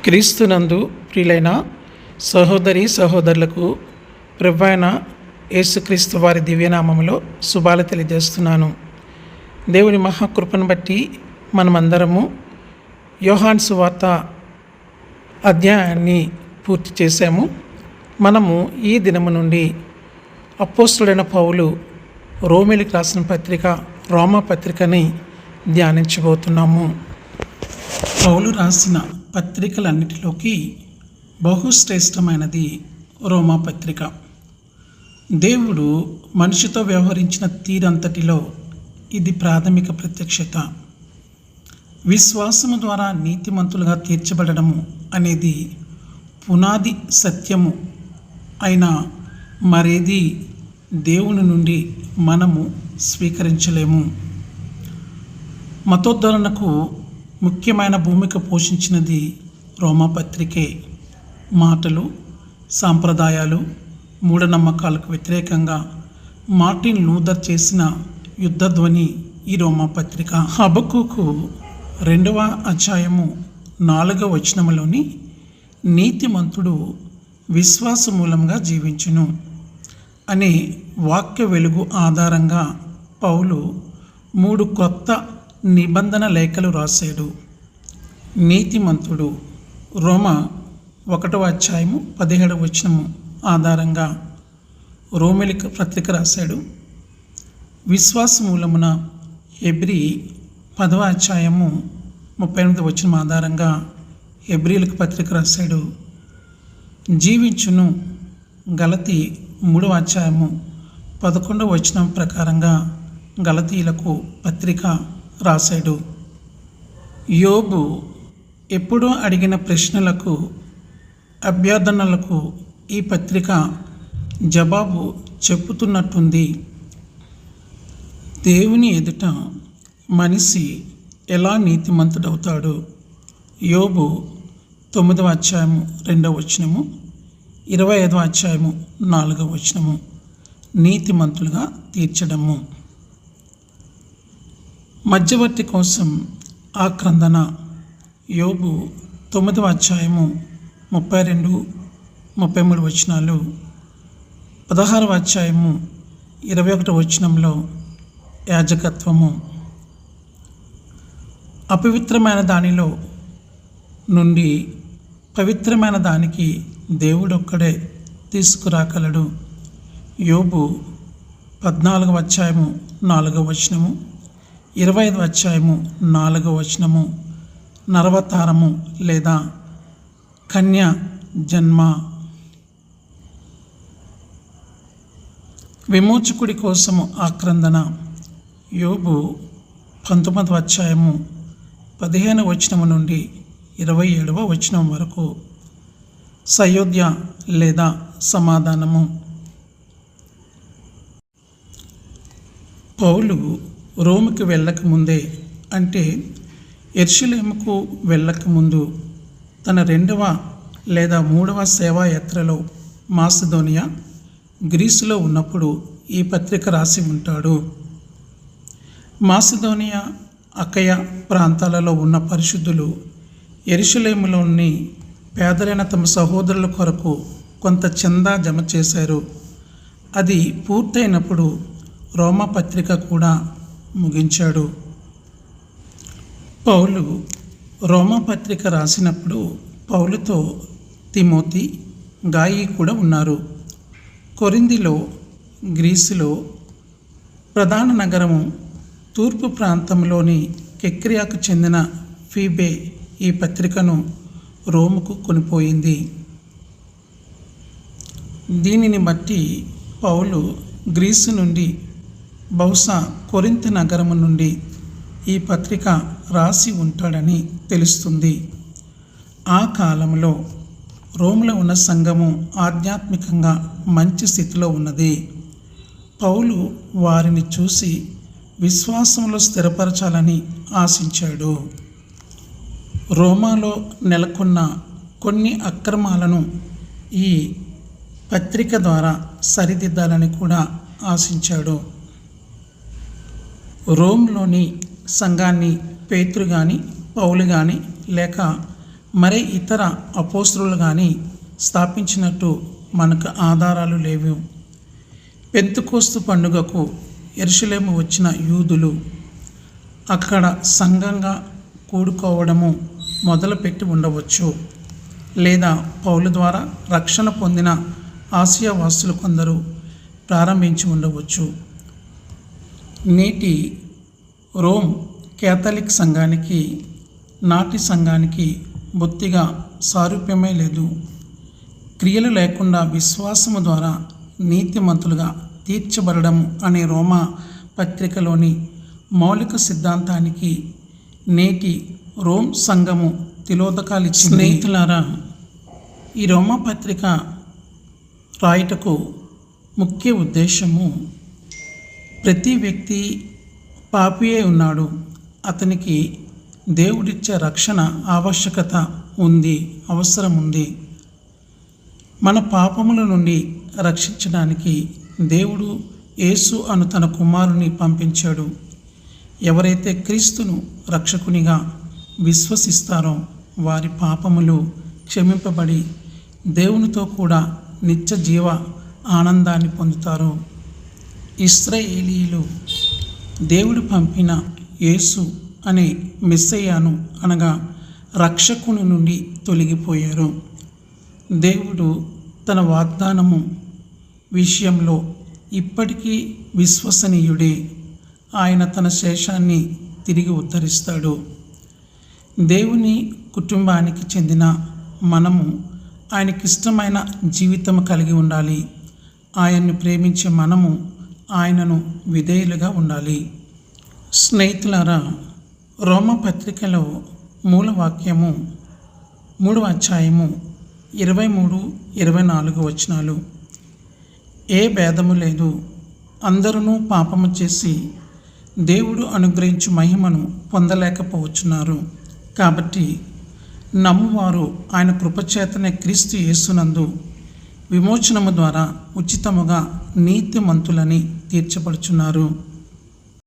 క్రీస్తునందు ప్రియులైన సహోదరి సహోదరులకు ప్రభువైన యేసుక్రీస్తు వారి దివ్యనామములో శుభాలు తెలియజేస్తున్నాను. దేవుని మహాకృపను బట్టి మనమందరము యోహాను సువార్త అధ్యాయాన్ని పూర్తి చేశాము. మనము ఈ దినము నుండి అపోస్తలుడైన పౌలు రోమీయులకు రాసిన పత్రిక రోమా పత్రికని ధ్యానించబోతున్నాము. పౌలు రాసిన పత్రికలన్నిటిలోకి బహుశ్రేష్టమైనది రోమా పత్రిక. దేవుడు మనిషితో వ్యవహరించిన తీరంతటిలో ఇది ప్రాథమిక ప్రత్యక్షత. విశ్వాసము ద్వారా నీతిమంతులుగా తీర్చబడము అనేది పునాది సత్యము అయినా మరేది దేవుని నుండి మనము స్వీకరించలేము. మతోద్ధరణకు ముఖ్యమైన భూమిక పోషించినది రోమా పత్రికే. మాటలు, సాంప్రదాయాలు, మూఢనమ్మకాలకు వ్యతిరేకంగా మార్టిన్ లూథర్ చేసిన యుద్ధధ్వని ఈ రోమా పత్రిక. హబక్కూకు 2వ అధ్యాయము 4వ వచనములోని నీతిమంతుడు విశ్వాస మూలంగా జీవించును అనే వాక్య వెలుగు ఆధారంగా పౌలు 3 కొత్త నిబంధన లేఖలు రాశాడు. నీతిమంతుడు రోమా 1వ అధ్యాయము 17వ వచనము ఆధారంగా రోమీయులకు పత్రిక రాశాడు. విశ్వాస మూలమున హెబ్రీ 10వ అధ్యాయము 38వ వచనం ఆధారంగా హెబ్రీలకు పత్రిక రాశాడు. జీవించును గలతీ 3వ అధ్యాయము 11వ వచనం ప్రకారంగా గలతీయులకు పత్రిక రాశాడు. యోబు ఎప్పుడో అడిగిన ప్రశ్నలకు, అభ్యర్థనలకు ఈ పత్రిక జవాబు చెప్పుతున్నట్టుంది. దేవుని ఎదుట మనిషి ఎలా నీతిమంతుడవుతాడు? యోబు 9వ అధ్యాయము 2వ వచనము, 25వ అధ్యాయము 4వ వచనము. నీతిమంతులుగా తీర్చడము. మధ్యవర్తి కోసం ఆక్రందన. యోబు 9వ అధ్యాయము 32, 33 వచనాలు, 16వ అధ్యాయము 21వ వచనంలో యాజకత్వము. అపవిత్రమైన దానిలో నుండి పవిత్రమైన దానికి దేవుడొక్కడే తీసుకురాగలడు. యోబు 14వ అధ్యాయము 4వ వచనము, 25వ అధ్యాయము 4వ వచనము. నరవతారము లేదా కన్య జన్మ. విమోచకుడి కోసము ఆక్రందన. యోబు 19వ అధ్యాయము 15వ వచనము నుండి 27వ వచనం వరకు. సయోధ్య లేదా సమాధానము. పౌలు రోముకి వెళ్ళకముందే, అంటే యెరూషలేముకు వెళ్ళకముందు తన 2వ లేదా 3వ సేవాయాత్రలో మాసిదోనియా, గ్రీసులో ఉన్నప్పుడు ఈ పత్రిక రాసి ఉంటాడు. మాసిదోనియా, అకయ ప్రాంతాలలో ఉన్న పరిశుద్ధులు యెరూషలేములోని పేదలైన తమ సహోదరుల కొరకు కొంత చందా జమ చేశారు. అది పూర్తయినప్పుడు రోమా పత్రిక కూడా ముగించాడు. పౌలు రోమా పత్రిక రాసినప్పుడు పౌలుతో తిమోతి, గాయి కూడా ఉన్నారు. కొరింథీలో, గ్రీసులో ప్రధాన నగరము తూర్పు ప్రాంతంలోని కెక్రియాకు చెందిన ఫీబే ఈ పత్రికను రోముకు కొనిపోయింది. దీనిని బట్టి పౌలు గ్రీసు నుండి, బహుశా కొరింథు నగరము నుండి ఈ పత్రిక రాసి ఉంటాడని తెలుస్తుంది. ఆ కాలంలో రోములో ఉన్న సంఘము ఆధ్యాత్మికంగా మంచి స్థితిలో ఉన్నది. పౌలు వారిని చూసి విశ్వాసంలో స్థిరపరచాలని ఆశించాడు. రోమాలో నెలకొన్న కొన్ని అక్రమాలను ఈ పత్రిక ద్వారా సరిదిద్దాలని కూడా ఆశించాడు. రోమ్లోని సంఘాన్ని పేతురు కానీ పౌలు కానీ లేక మరే ఇతర అపోస్తలులు కానీ స్థాపించినట్టు మనకు ఆధారాలు లేవు. పెంతెకోస్తు పండుగకు యెరూషలేము వచ్చిన యూదులు అక్కడ సంఘంగా కూడుకోవడము మొదలుపెట్టి ఉండవచ్చు, లేదా పౌలు ద్వారా రక్షణ పొందిన ఆసియా వాసులు కొందరు ప్రారంభించి ఉండవచ్చు. నేటి రోమ్ కేథలిక్ సంఘానికి నాటి సంఘానికి బొత్తిగా సారూప్యమే లేదు. క్రియలు లేకుండా విశ్వాసము ద్వారా నీతిమంతులుగా తీర్చబడము అనే రోమా పత్రికలోని మౌలిక సిద్ధాంతానికి నేటి రోమ్ సంఘము తిలోదకాలిచ్చింది. స్నేహితులారా, ఈ రోమా పత్రిక రాయుటకు ముఖ్య ఉద్దేశము ప్రతి వ్యక్తి పాపియే ఉన్నాడు, అతనికి దేవుడిచ్చే రక్షణ ఆవశ్యకత ఉంది, అవసరం ఉంది. మన పాపముల నుండి రక్షించడానికి దేవుడు యేసు అను తన కుమారుని పంపించాడు. ఎవరైతే క్రీస్తును రక్షకునిగా విశ్వసిస్తారో వారి పాపములు క్షమింపబడి దేవునితో కూడా నిత్య జీవ ఆనందాన్ని పొందుతారు. ఇశ్రాయేలీయులు దేవుడు పంపిన యేసు అనే మెస్సయ్యను అనగా రక్షకుని నుండి తొలగిపోయారు. దేవుడు తన వాగ్దానము విషయంలో ఇప్పటికీ విశ్వసనీయుడే. ఆయన తన శేషాన్ని తిరిగి ఉద్ధరిస్తాడు. దేవుని కుటుంబానికి చెందిన మనము ఆయనకిష్టమైన జీవితం కలిగి ఉండాలి. ఆయన్ను ప్రేమించే మనము ఆయనను విధేయులుగా ఉండాలి. స్నేహితులారా, రోమా పత్రికలో మూలవాక్యము 3వ అధ్యాయము 23-24 వచనాలు. ఏ భేదము లేదు, అందరూ పాపము చేసి దేవుడు అనుగ్రహించు మహిమను పొందలేకపోవచ్చున్నారు. కాబట్టి నమ్మువారు ఆయన కృపచేతనే క్రీస్తు యేసునందు విమోచనము ద్వారా ఉచితముగా నీతిమంతులని తీర్చబడుచున్నారు.